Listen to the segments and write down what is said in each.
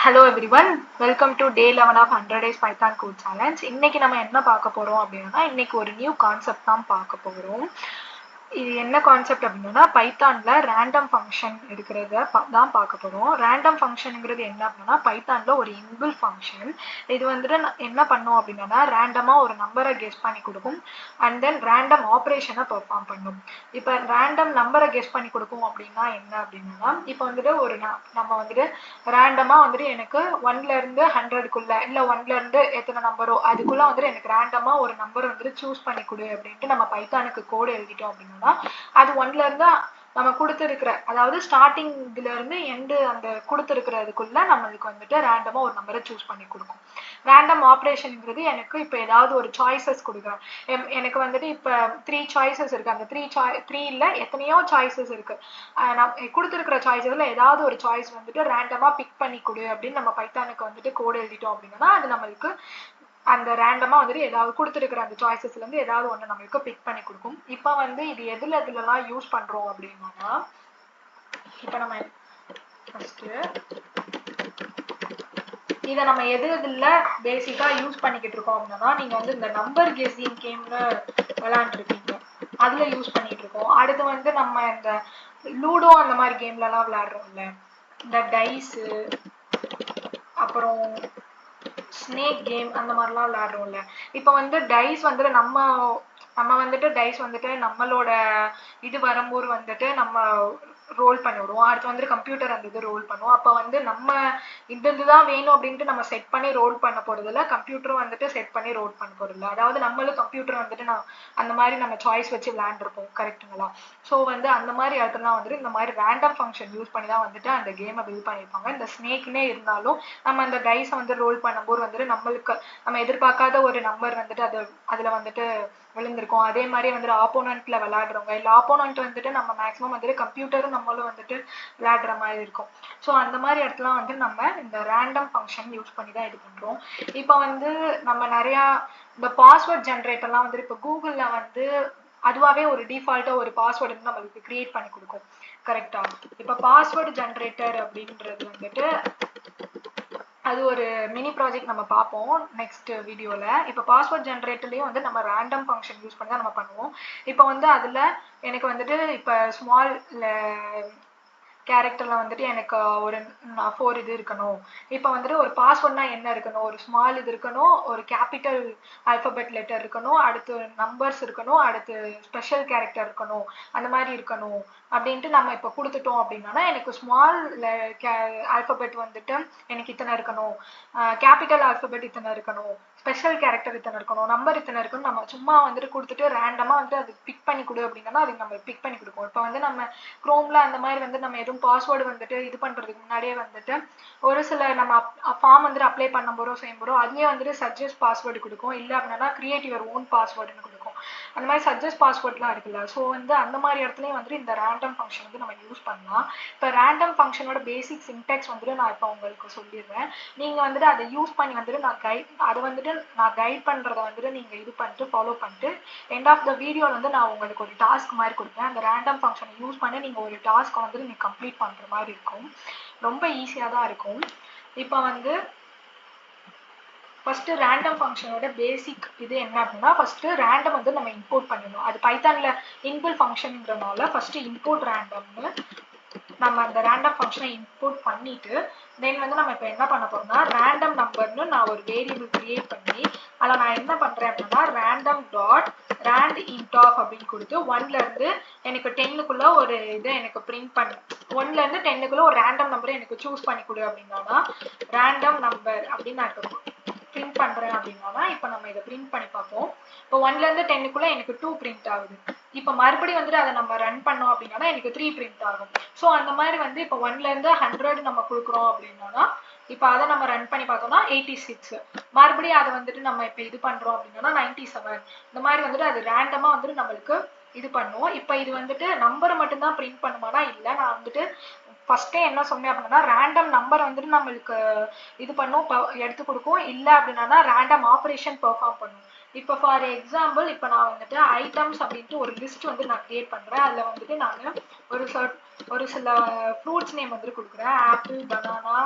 Hello everyone, welcome to day 11 of 100 days Python code challenge. இன்னைக்கு நம்ம என்ன பார்க்க போறோம் அப்படின்னா இன்னைக்கு ஒரு நியூ கான்செப்ட் தான் பார்க்க போறோம். இது என்ன கான்செப்ட் அப்படின்னா பைத்தான்ல ரேண்டம் ஃபங்க்ஷன் இருக்கிறத தான் பார்க்க போறோம். ரேண்டம் ஃபங்க்ஷனுங்கிறது என்ன அப்படின்னா பைத்தான்ல ஒரு இன்பில் ஃபங்க்ஷன். இது வந்துட்டு என்ன பண்ணும் அப்படின்னா ரேண்டமா ஒரு நம்பரை கெஸ் பண்ணி கொடுக்கும் அண்ட் தென் ரேண்டம் ஆப்ரேஷனை பெர்ஃபார்ம் பண்ணும். இப்போ ரேண்டம் நம்பரை கெஸ் பண்ணி கொடுக்கும் அப்படின்னா என்ன அப்படின்னா இப்போ வந்துட்டு ஒரு நம்ம வந்துட்டு ரேண்டமா வந்துட்டு எனக்கு 1ல இருந்து 100க்குள்ள இல்ல 1ல இருந்து எத்தனை நம்பரோ அதுக்குள்ள வந்துட்டு எனக்கு ரேண்டமா ஒரு நம்பர் வந்துட்டு சூஸ் பண்ணி கொடு அப்படின்ட்டு நம்ம பைத்தானுக்கு கோடு எழுதிட்டோம் அப்படின்னா அது 1ல இருந்து நம்ம கொடுத்துருக்கிற அதாவது ஸ்டார்டிங்ல இருந்து எண்டு அந்த கொடுத்துருக்கிறதுக்குள்ள நம்மளுக்கு வந்துட்டு ரேண்டமா ஒரு நம்பரை சூஸ் பண்ணி கொடுக்கும். ரேண்டம் ஆப்ரேஷன்ங்கிறது எனக்கு இப்போ ஏதாவது ஒரு சாய்ஸஸ் கொடுக்குறேன். எனக்கு வந்துட்டு இப்போ 3 சாய்ஸஸ் இருக்கு. அந்த 3ல எத்தனையோ சாய்ஸஸ் இருக்கு. நான் கொடுத்துருக்கிற சாய்ஸஸ்ல ஏதாவது ஒரு சாய்ஸ் வந்துட்டு ரேண்டமா பிக் பண்ணி கொடு அப்படின்னு நம்ம பைத்தானுக்கு வந்துட்டு கோடு எழுதிட்டோம் அப்படின்னா அது நம்மளுக்கு அந்த ரேண்டமா வந்துட்டு ஏதாவது கொடுத்துருக்கிற அந்த சாய்ஸஸ்ல இருந்து ஏதாவது ஒன்று நம்மளுக்கு பிக் பண்ணி கொடுக்கும். இப்போ வந்து இது எதுலலாம் யூஸ் பண்றோம் அப்படின்னா இப்போ நம்ம இதை நம்ம எதுல பேசிக்கா யூஸ் பண்ணிக்கிட்டு இருக்கோம் அப்படின்னா நீங்க வந்து இந்த நம்பர் கெஸிங் கேம்ல விளையாண்டுருக்கீங்க, அதுல யூஸ் பண்ணிட்டு இருக்கோம். அடுத்து வந்து நம்ம இந்த லூடோ அந்த மாதிரி கேம்ல எல்லாம் விளையாடுறோம்ல, இந்த டைஸ் அப்புறம் ஸ்னேக் கேம் அந்த மாதிரிலாம் விளையாடுறோம்ல. இப்போ வந்து டைஸ் வந்துட்டு நம்ம வந்துட்டு டைஸ் வந்துட்டு நம்மளோட இது வரும்போது வந்துட்டு நம்ம ரோல் பண்ணி விடுவோம். அடுத்து வந்துட்டு கம்ப்யூட்டர் அந்த இது ரோல் பண்ணுவோம். அப்போ வந்து நம்ம இதுதான் வேணும் அப்படின்ட்டு நம்ம செட் பண்ணி ரோல் பண்ண போறது இல்லை, கம்ப்யூட்டரும் வந்துட்டு செட் பண்ணி ரோல் பண்ண போறது இல்லை. அதாவது நம்மளும் கம்ப்யூட்டர் வந்துட்டு அந்த மாதிரி நம்ம சாய்ஸ் வச்சு விளையாண்டுருப்போம், கரெக்டுங்களா? ஸோ வந்து அந்த மாதிரி இடத்துலாம் வந்துட்டு இந்த மாதிரி ரேண்டம் ஃபங்க்ஷன் யூஸ் பண்ணி தான் வந்துட்டு அந்த கேமை பில்ட் பண்ணியிருப்பாங்க. இந்த ஸ்னேக்னே இருந்தாலும் நம்ம அந்த டைஸை வந்து ரோல் பண்ணும்போது வந்துட்டு நம்மளுக்கு நம்ம எதிர்பார்க்காத ஒரு நம்பர் வந்துட்டு அதுல வந்துட்டு விழுந்திருக்கும். அதே மாதிரி வந்துட்டு ஆப்போனன்ட்ல விளையாடுறவங்க இல்லை ஆப்போனன்ட் வந்துட்டு நம்ம மேக்ஸிமம் வந்துட்டு கம்ப்யூட்டரும் நம்மளும் வந்துட்டு விளையாடுற மாதிரி இருக்கும். ஸோ அந்த மாதிரி இடத்துல வந்து நம்ம இந்த ரேண்டம் ஃபங்க்ஷன் யூஸ் பண்ணி தான் இது பண்றோம். இப்போ வந்து நம்ம நிறைய இந்த பாஸ்வேர்ட் ஜென்ரேட்டர்லாம் வந்துட்டு இப்போ கூகுள்ல வந்து அதுவாகவே ஒரு டிஃபால்ட்டா ஒரு பாஸ்வேர்டு வந்து நம்மளுக்கு கிரியேட் பண்ணி கொடுக்கும், கரெக்டா? இப்போ பாஸ்வேர்டு ஜென்ரேட்டர் அப்படின்றது வந்துட்டு அது ஒரு மினி ப்ராஜெக்ட் நம்ம பார்ப்போம் நெக்ஸ்ட் வீடியோல. இப்போ பாஸ்வேர்ட் ஜென்ரேட்டர்லயும் வந்து நம்ம ரேண்டம் ஃபங்க்ஷன் யூஸ் பண்ணி தான் நம்ம பண்ணுவோம். இப்போ வந்து அதுல எனக்கு வந்துட்டு இப்போ ஸ்மால் கேரக்டர்ல வந்துட்டு எனக்கு ஒரு 4 இது இருக்கணும். இப்போ வந்துட்டு ஒரு பாஸ்வேர்ட்னா என்ன இருக்கணும், ஒரு ஸ்மால் இது இருக்கணும், ஒரு கேபிட்டல் ஆல்பபெட் லெட்டர் இருக்கணும், அடுத்து நம்பர்ஸ் இருக்கணும், அடுத்து ஸ்பெஷல் கேரக்டர் இருக்கணும், அந்த மாதிரி இருக்கணும் அப்படின்ட்டு நம்ம இப்போ கொடுத்துட்டோம் அப்படின்னா எனக்கு ஸ்மால் ஆல்பபெட் வந்துட்டு எனக்கு இத்தனை இருக்கணும், கேபிட்டல் ஆல்பபெட் இத்தனை இருக்கணும், ஸ்பெஷல் கேரக்டர் இத்தனை இருக்கணும், நம்பர் இத்தனை இருக்கணும், நம்ம சும்மா வந்துட்டு கொடுத்துட்டு ரேண்டமா வந்து அது பிக் பண்ணி கொடு அப்படின்னா அது நம்ம பிக் பண்ணி கொடுக்கும். இப்போ வந்து நம்ம குரோம்ல அந்த மாதிரி வந்து நம்ம எதுவும் பாஸ்வேர்டு வந்துட்டு இது பண்றதுக்கு முன்னாடியே வந்துட்டு ஒரு சில நம்ம ஃபார்ம் வந்துட்டு அப்ளை பண்ணும்போதோ செய்யும்போதோ அதுலேயே வந்துட்டு சஜஸ்ட் பாஸ்வேர்டு கொடுக்கும், இல்லை அப்படின்னா கிரியேட் யுவர் ஓன் பாஸ்வேர்டுன்னு கொடுக்கும். அந்த மாதிரி சஜஸ்ட் பாஸ்வேர்ட்லாம் இருக்குல்ல. ஸோ வந்து அந்த மாதிரி இடத்துலையும் வந்துட்டு இந்த ரேண்டம் ஃபங்க்ஷன் வந்து நம்ம யூஸ் பண்ணலாம். இப்போ ரேண்டம் ஃபங்க்ஷனோட பேசிக் சின்டெக்ஸ் வந்துட்டு நான் இப்போ உங்களுக்கு சொல்லிடுறேன். நீங்கள் வந்துட்டு அதை யூஸ் பண்ணி வந்துட்டு நான் கைட் பண்ணுறதை வந்துட்டு நீங்கள் இது பண்ணிட்டு ஃபாலோ பண்ணிட்டு எண்ட் ஆஃப் த வீடியோவில் வந்து நான் உங்களுக்கு ஒரு டாஸ்க் மாதிரி கொடுப்பேன். அந்த ரேண்டம் ஃபங்க்ஷனை யூஸ் பண்ணி நீங்கள் ஒரு டாஸ்க்கை வந்துட்டு நீங்கள் கம்ப்ளீட் பண்ணுற மாதிரி இருக்கும். ரொம்ப ஈஸியாக தான் இருக்கும். இப்போ வந்து ஃபர்ஸ்ட் ரேண்டம் ஃபங்க்ஷனோட பேசிக் இது என்ன அப்படின்னா ஃபர்ஸ்ட் ரேண்டம் வந்து நம்ம இம்போர்ட் பண்ணணும். அது பைத்தான்ல இன்பில் ஃபங்க்ஷன்ங்கிறனால ஃபர்ஸ்ட் இம்போர்ட் ரேண்டம்னு நம்ம அந்த ரேண்டம் ஃபங்க்ஷனை இம்போர்ட் பண்ணிட்டு தென் வந்து நம்ம இப்போ என்ன பண்ண போறோம்னா ரேண்டம் நம்பர்னு நான் ஒரு வேரியபிள் கிரியேட் பண்ணி அதில் நான் என்ன பண்றேன் அப்படின்னா ரேண்டம் டாட் ரேண்ட் இன்ட் ஆஃப் அப்படின்னு கொடுத்து 1ல இருந்து எனக்கு 10க்குள்ள ஒரு இதை எனக்கு பிரிண்ட் பண்ணு, 1ல இருந்து 10க்குள்ள ஒரு ரேண்டம் நம்பரை எனக்கு சூஸ் பண்ணி கொடு அப்படின்னா ரேண்டம் நம்பர் அப்படின்னு நான் பிரிண்ட் பண்றேன் அப்படின்னா இப்போ நம்ம இதை பிரிண்ட் பண்ணி பார்ப்போம். இப்போ 1ல இருந்து 10க்குள்ள எனக்கு 2 பிரிண்ட் ஆகுது. இப்போ மறுபடியும் வந்துட்டு அதை நம்ம ரன் பண்ணோம் அப்படின்னா எனக்கு 3 பிரிண்ட் ஆகும். ஸோ அந்த மாதிரி வந்து இப்போ 1ல இருந்து 100 நம்ம கொடுக்குறோம் அப்படின்னா இப்போ அதை நம்ம ரன் பண்ணி பார்த்தோம்னா 86, மறுபடியும் அதை வந்துட்டு நம்ம இப்போ இது பண்றோம் அப்படின்னா 97. இந்த மாதிரி வந்துட்டு அது ரேண்டமா வந்துட்டு நம்மளுக்கு இது பண்ணுவோம். இப்போ இது வந்துட்டு நம்பரை மட்டும்தான் பிரிண்ட் பண்ணுமானா இல்லை, நான் வந்துட்டு ஃபர்ஸ்டே என்ன சொன்னேன் அப்படின்னா ரேண்டம் நம்பர் வந்துட்டு நம்மளுக்கு இது பண்ணும் எடுத்து கொடுக்கும், இல்லை அப்படின்னா ரேண்டம் ஆப்ரேஷன் பெர்ஃபார்ம் பண்ணும். இப்போ ஃபார் எக்ஸாம்பிள் இப்போ நான் வந்துட்டு ஐட்டம்ஸ் அப்படின்ட்டு ஒரு லிஸ்ட் வந்து நான் கிரியேட் பண்றேன். அதில் வந்துட்டு நான் ஒரு ஒரு சில ஃப்ரூட்ஸ் நேம் வந்து கொடுக்குறேன். ஆப்பிள், பனானா,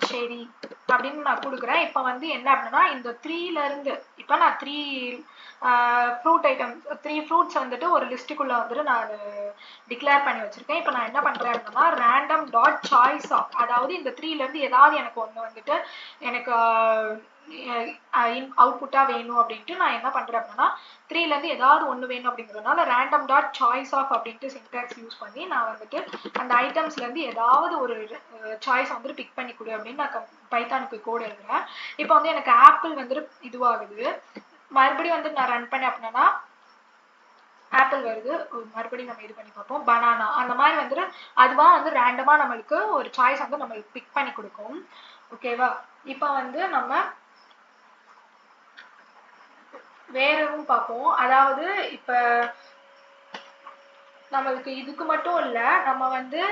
செரி அப்படின்னு நான் கொடுக்குறேன். இப்போ வந்து என்ன அப்படின்னா இந்த 3ல இருந்து இப்போ நான் 3 ஃப்ரூட் ஐட்டம் 3 ஃப்ரூட்ஸ் வந்துட்டு ஒரு லிஸ்ட்டுக்குள்ள வந்துட்டு நான் டிக்ளேர் பண்ணி வச்சிருக்கேன். இப்போ நான் என்ன பண்றேன் அப்படின்னா ரேண்டம் டாட் சாய்ஸ் ஆஃப், அதாவது இந்த 3ல இருந்து ஏதாவது எனக்கு ஒன்று வந்துட்டு எனக்கு அவுட்புட்டா வேணும் அப்படின்ட்டு நான் என்ன பண்றேன் அப்படின்னா 3ல இருந்து ஏதாவது ஒன்று வேணும் அப்படிங்கிறதுனால ரேண்டம் டாட் சாய்ஸ் ஆஃப் அப்படின்ட்டு சின்டாக்ஸ் யூஸ் பண்ணி நான் வந்துட்டு அந்த ஐட்டம்ஸ்ல இருந்து ஏதாவது ஒரு சாய்ஸ் வந்துட்டு பிக் பண்ணி கொடு அப்படின்னு நான் பைத்தானுக்கு கோட் எழுதுறேன். இப்போ வந்து எனக்கு ஆப்பிள் வந்துட்டு இதுவாகுது. மறுபடியும் வந்து நான் ரன் பண்ணேன் அப்படின்னா ஆப்பிள் வருது. மறுபடியும் நம்ம இது பண்ணி பார்ப்போம். பனானா அந்த மாதிரி வந்துட்டு அதுவா வந்து ரேண்டமா நம்மளுக்கு ஒரு சாய்ஸ் வந்து நம்மளுக்கு பிக் பண்ணி கொடுக்கும். ஓகேவா? இப்போ வந்து நம்ம வேறவும் பார்ப்போம். அதாவது இப்ப நம்மளுக்கு இதுக்கு மட்டும் இல்ல, நம்ம வந்து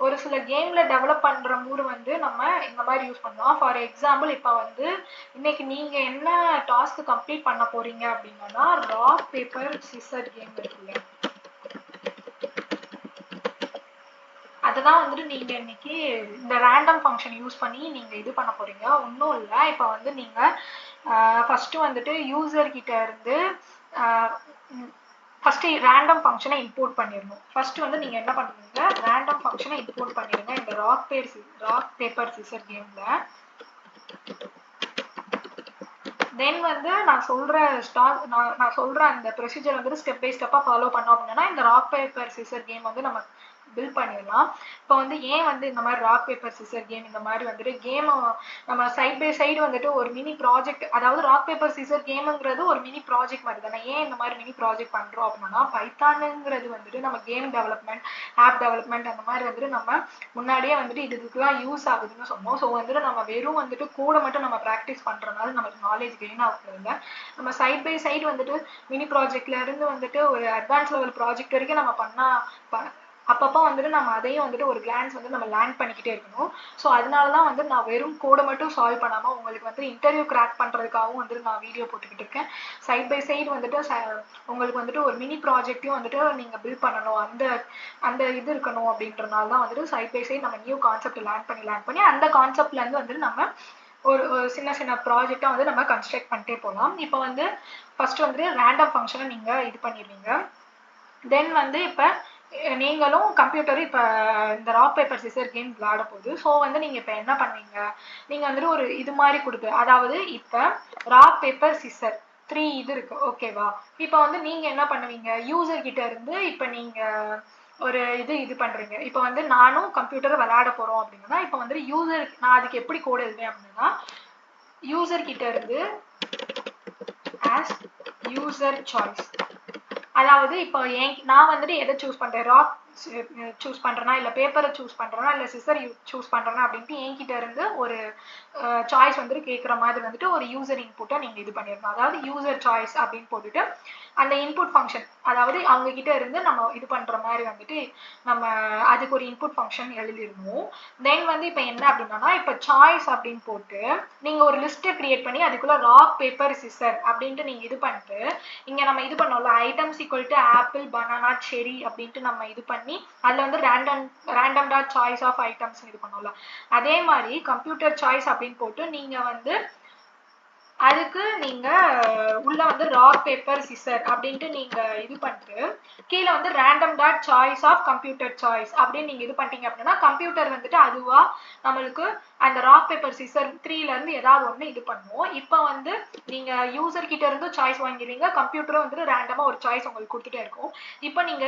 ஒரு சில கேம்ல டெவலப் பண்ற போது வந்து நம்ம இந்த மாதிரி யூஸ் பண்ணலாம். ஃபார் எக்ஸாம்பிள் இப்ப வந்து இன்னைக்கு நீங்க என்ன டாஸ்க் கம்ப்ளீட் பண்ண போறீங்க அப்படின்னா ராக் பேப்பர் சிசர் கேம் இருக்குல்ல, அதுதான் வந்துட்டு நீங்க இன்னைக்கு இந்த ரேண்டம் ஃபங்க்ஷன் யூஸ் பண்ணி நீங்க இது பண்ண போறீங்க. ஒன்றும் இல்லை, இப்போ வந்து நீங்க ஃபர்ஸ்ட் வந்துட்டு யூசர் கிட்ட இருந்து ஃபர்ஸ்ட் ரேண்டம் ஃபங்க்ஷனை இம்போர்ட் பண்ணிடணும். ஃபர்ஸ்ட் வந்து நீங்க என்ன பண்ணுவீங்க, ரேண்டம் ஃபங்க்ஷனை இம்போர்ட் பண்ணிடுங்க இந்த ராக் பேப்பர் சிசர் கேம்ல. தென் வந்து நான் சொல்ற அந்த ப்ரொசீஜர் வந்து ஸ்டெப் பை ஸ்டெப்பா ஃபாலோ பண்ணோம் அப்படின்னா இந்த ராக் பேப்பர் சிசர் கேம் வந்து நம்ம பில்ட் பண்ணிடலாம். இப்போ வந்து ஏன் வந்து இந்த மாதிரி ராக் பேப்பர் சிசர் கேம் இந்த மாதிரி வந்துட்டு கேம் நம்ம சைட் பை சைடு வந்துட்டு ஒரு மினி ப்ராஜெக்ட், அதாவது ராக் பேப்பர் சிசர் கேமுங்கிறது ஒரு மினி ப்ராஜெக்ட் மாதிரி தானே. ஏன் இந்த மாதிரி மினி ப்ராஜெக்ட் பண்றோம் அப்படின்னா பைத்தானுங்கிறது வந்துட்டு நம்ம கேம் டெவலப்மெண்ட், ஆப் டெவலப்மெண்ட் அந்த மாதிரி வந்துட்டு நம்ம முன்னாடியே வந்துட்டு இதுக்குலாம் யூஸ் ஆகுதுன்னு சொன்னோம். ஸோ வந்துட்டு நம்ம வெறும் வந்துட்டு கூட மட்டும் நம்ம ப்ராக்டிஸ் பண்றதுனால நமக்கு நாலேஜ் கெயின் ஆகுறது இல்லை. நம்ம சைட் பை சைடு வந்துட்டு மினி ப்ராஜெக்ட்ல இருந்து வந்துட்டு ஒரு அட்வான்ஸ் லெவல் ப்ராஜெக்ட் வரைக்கும் நம்ம பண்ணா அப்பப்போ வந்துட்டு நம்ம அதையும் வந்துட்டு ஒரு கிளான்ஸ் வந்து நம்ம லேர்ன் பண்ணிக்கிட்டே இருக்கணும். ஸோ அதனாலதான் வந்து நான் வெறும் கோடை மட்டும் சால்வ் பண்ணாம உங்களுக்கு வந்து இன்டர்வியூ கிராக் பண்றதுக்காகவும் வந்துட்டு நான் வீடியோ போட்டுக்கிட்டு இருக்கேன். சைட் பை சைடு வந்துட்டு உங்களுக்கு வந்துட்டு ஒரு மினி ப்ராஜெக்டையும் வந்துட்டு நீங்க பில்ட் பண்ணணும், அந்த இது இருக்கணும் அப்படின்றனால தான் வந்துட்டு சைட் பை சைடு நம்ம நியூ கான்செப்ட் லேர்ன் பண்ணி அந்த கான்செப்ட்ல இருந்து வந்துட்டு நம்ம ஒரு சின்ன சின்ன ப்ராஜெக்டா வந்து நம்ம கன்ஸ்ட்ரக்ட் பண்ணிட்டே போகலாம். இப்போ வந்து ஃபர்ஸ்ட் வந்து ரேண்டம் ஃபங்க்ஷனை நீங்க இது பண்ணிடுவீங்க. தென் வந்து இப்ப நீங்களும் கம்ப்யூட்டரும் இப்ப இந்த ராக் பேப்பர் சிசர் கேம் விளையாட போகுது. ஸோ வந்து நீங்க இப்ப என்ன பண்ணுவீங்க, நீங்க வந்துட்டு ஒரு இது மாதிரி கொடுத்து, அதாவது இப்ப ராக் பேப்பர் சிசர் 3 இது இருக்கு. ஓகேவா? இப்ப வந்து நீங்க என்ன பண்ணுவீங்க, யூசர் கிட்ட இருந்து இப்ப நீங்க ஒரு இது பண்றீங்க. இப்ப வந்து நானும் கம்ப்யூட்டர் விளையாட போறோம் அப்படின்னா இப்ப வந்து யூசர் நான் அதுக்கு எப்படி கோட் எழுதுவேன் அப்படின்னா யூசர் கிட்ட இருந்து ஆஸ் யூசர் சாய்ஸ், அதாவது இப்போ நான் வந்துட்டு எதை சூஸ் பண்றேன், ராக் சூஸ் பண்றேனா இல்ல பேப்பரை சூஸ் பண்றேனா இல்ல சிசர் சூஸ் பண்றேனா அப்படின்ட்டு என்கிட்ட இருந்து ஒரு சாய்ஸ் வந்துட்டு கேட்குற மாதிரி வந்துட்டு ஒரு யூசர் இன்புட்டை நீங்க இது பண்ணிடணும். அதாவது யூசர் சாய்ஸ் அப்படின்னு போட்டுட்டு அந்த இன்புட் ஃபங்க்ஷன், அதாவது அவங்க கிட்ட இருந்து நம்ம இது பண்ற மாதிரி வந்துட்டு நம்ம அதுக்கு ஒரு இன்புட் ஃபங்க்ஷன் எழுதிடணும். தென் வந்து இப்ப என்ன அப்படின்னா இப்ப சாய்ஸ் அப்படின்னு போட்டு நீங்க ஒரு லிஸ்ட் கிரியேட் பண்ணி அதுக்குள்ள ராக் பேப்பர் சிசர் அப்படின்ட்டு நீங்க இது பண்ணிட்டு இங்க நம்ம இது பண்ணோம்ல items equal to apple, banana, cherry அப்படின்ட்டு நம்ம இது பண்ணி அதுல வந்து random dot choice of items இது பண்ணோம்ல, அதே மாதிரி கம்ப்யூட்டர் சாய்ஸ் அப்படின்னு போட்டு நீங்க வந்து அதுக்கு நீங்க உள்ள வந்து ராக் பேப்பர் சிசர் அப்படின்ட்டு நீங்க இது பண்ணிட்டு கீழே வந்து random dot choice of computer choice அப்படின்னு நீங்க இது பண்ணிட்டீங்க அப்படின்னா கம்ப்யூட்டர் வந்துட்டு அதுவா நம்மளுக்கு அந்த ராக் பேப்பர் சிசர் 3ல இருந்து ஏதாவது ஒண்ணு இது பண்ணுவோம். இப்ப வந்து நீங்க யூசர் கிட்ட இருந்து சாய்ஸ் வாங்கிடுவீங்க, கம்ப்யூட்டரும் வந்துட்டு ரேண்டமா ஒரு சாய்ஸ் உங்களுக்கு கொடுத்துட்டே இருக்கும். இப்ப நீங்க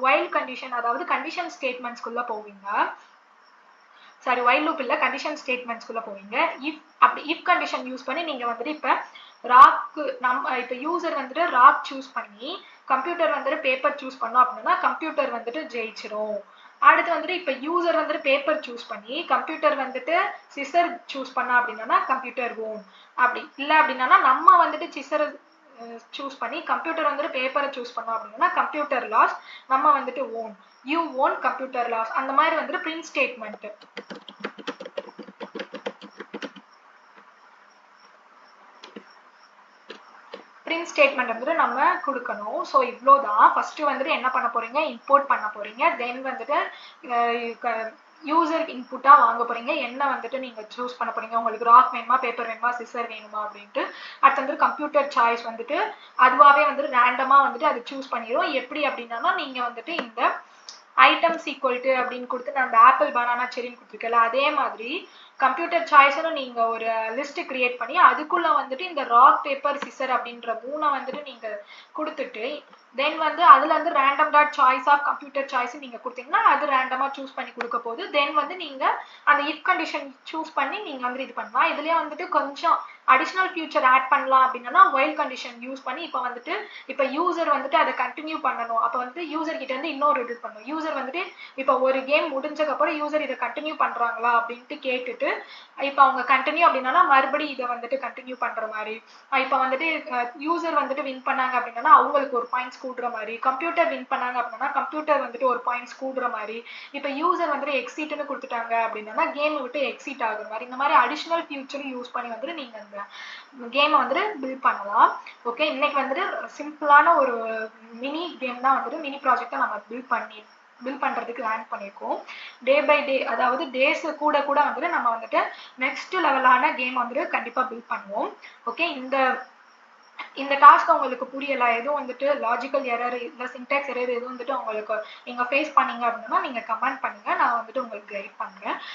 வைல் கண்டிஷன், அதாவது கண்டிஷன் ஸ்டேட்மெண்ட்ஸ்குள்ள போவீங்க. சாரி, வைல் லூப் இல்ல, கண்டிஷன் ஸ்டேட்மெண்ட்ஸ்குள்ள போவீங்க. இஃப் கண்டிஷன் யூஸ் பண்ணி நீங்க வந்துட்டு இப்ப ராக் இப்ப யூசர் வந்துட்டு ராக் சூஸ் பண்ணி கம்ப்யூட்டர் வந்துட்டு பேப்பர் சூஸ் பண்ணோம் அப்படின்னா கம்ப்யூட்டர் வந்துட்டு ஜெயிச்சிரும். அடுத்து வந்துட்டு இப்ப யூசர் வந்துட்டு பேப்பர் சூஸ் பண்ணி கம்ப்யூட்டர் வந்துட்டு சிசர் சூஸ் பண்ணா அப்படின்னா கம்ப்யூட்டர் ஓன், அப்படி இல்ல அப்படின்னா நம்ம வந்துட்டு சிசர் சூஸ் பண்ணி கம்ப்யூட்டர் வந்துட்டு பேப்பரை சூஸ் பண்ணோம் அப்படின்னா கம்ப்யூட்டர் லாஸ், நம்ம வந்துட்டு won, you won computer loss, அந்த மாதிரி வந்துட்டு பிரிண்ட் ஸ்டேட்மெண்ட். பிரிண்ட் ஸ்டேட்மெண்ட் வந்துட்டு நம்ம கொடுக்கணும். ஸோ இவ்வளோதான். ஃபர்ஸ்ட் வந்துட்டு என்ன பண்ண போறீங்க, இம்போர்ட் பண்ண போறீங்க. தென் வந்துட்டு யூசர் இன்புட்டா வாங்க போறீங்க. என்ன வந்துட்டு நீங்க சூஸ் பண்ண போறீங்க, உங்களுக்கு ராக் வேணுமா, பேப்பர் வேணுமா, சிசர் வேணுமா அப்படின்ட்டு. அடுத்து வந்து கம்ப்யூட்டர் சாய்ஸ் வந்துட்டு அதுவாகவே வந்துட்டு ரேண்டமா வந்துட்டு அது சூஸ் பண்ணிடும். எப்படி அப்படின்னா, நீங்க வந்துட்டு இந்த ஐட்டம்ஸ் ஈக்குவல் டு அப்படின்னு கொடுத்து நான் அந்த ஆப்பிள் பனானா செரின்னு கொடுத்துருக்கல, அதே மாதிரி கம்ப்யூட்டர் சாய்ஸ்னு நீங்க ஒரு லிஸ்ட் கிரியேட் பண்ணி அதுக்குள்ள வந்துட்டு இந்த ராக் பேப்பர் சிசர் அப்படின்ற 3 வந்துட்டு நீங்க கொடுத்துட்டு தென் வந்து அதுல வந்து random dot choice of computer choice நீங்க கொடுத்தீங்கன்னா அது ரேண்டமா சூஸ் பண்ணி கொடுக்க போகுது. தென் வந்து நீங்க அந்த இஃப் கண்டிஷன் சூஸ் பண்ணி நீங்க வந்து இது பண்ணலாம். இதுலயே வந்துட்டு கொஞ்சம் அடிஷனல் ஃபியூச்சர் ஆட் பண்ணலாம் அப்படின்னா வைல் கண்டிஷன் யூஸ் பண்ணி இப்போ வந்துட்டு இப்போ யூசர் வந்துட்டு அதை கண்டினியூ பண்ணணும். அப்போ வந்து யூசர் கிட்ட இருந்து இன்னொரு இது பண்ணணும். யூசர் வந்துட்டு இப்போ ஒரு கேம் முடிஞ்சதுக்கு அப்புறம் யூசர் இதை கண்டினியூ பண்றாங்களா அப்படின்ட்டு கேட்டுட்டு இப்போ அவங்க கண்டினியூ அப்படின்னா மறுபடியும் இதை வந்துட்டு கண்டினியூ பண்ற மாதிரி. இப்போ வந்துட்டு யூசர் வந்துட்டு வின் பண்ணாங்க அப்படின்னா அவங்களுக்கு ஒரு பாயிண்ட்ஸ் கூடுற மாதிரி, கம்ப்யூட்டர் வின் பண்ணாங்க அப்படின்னா கம்ப்யூட்டர் வந்துட்டு ஒரு பாயிண்ட்ஸ் கூடுற மாதிரி, இப்போ யூசர் வந்துட்டு எக்ஸிட்னு கொடுத்துட்டாங்க அப்படின்னா கேம் விட்டு எக்ஸிட் ஆகுற மாதிரி, இந்த மாதிரி அடிஷனல் ஃபியூச்சர் யூஸ் பண்ணி வந்துட்டு நீங்க அந்த கேமை வந்துட்டு பில்ட் பண்ணலாம். ஓகே, இன்னைக்கு வந்துட்டு சிம்பிளான ஒரு மினி கேம் தான் வந்துட்டு மினி ப்ராஜெக்டை நம்ம பில்ட் பண்றதுக்கு லேர்ன் பண்ணியிருக்கோம். டே பை டே, அதாவது டேஸ் கூட கூட வந்துட்டு நம்ம வந்துட்டு நெக்ஸ்ட் லெவலான கேம் வந்துட்டு கண்டிப்பா பில்ட் பண்ணுவோம். ஓகே, இந்த டாஸ்க் உங்களுக்கு புரியல, எதுவும் வந்துட்டு லாஜிக்கல் எரர் இல்லை சின்டாக்ஸ் எரர் எதுவும் வந்துட்டு உங்களுக்கு நீங்க ஃபேஸ் பண்ணீங்க அப்படின்னா நீங்க கமெண்ட் பண்ணுங்க, நான் வந்துட்டு உங்களுக்கு கைட் பண்றேன்.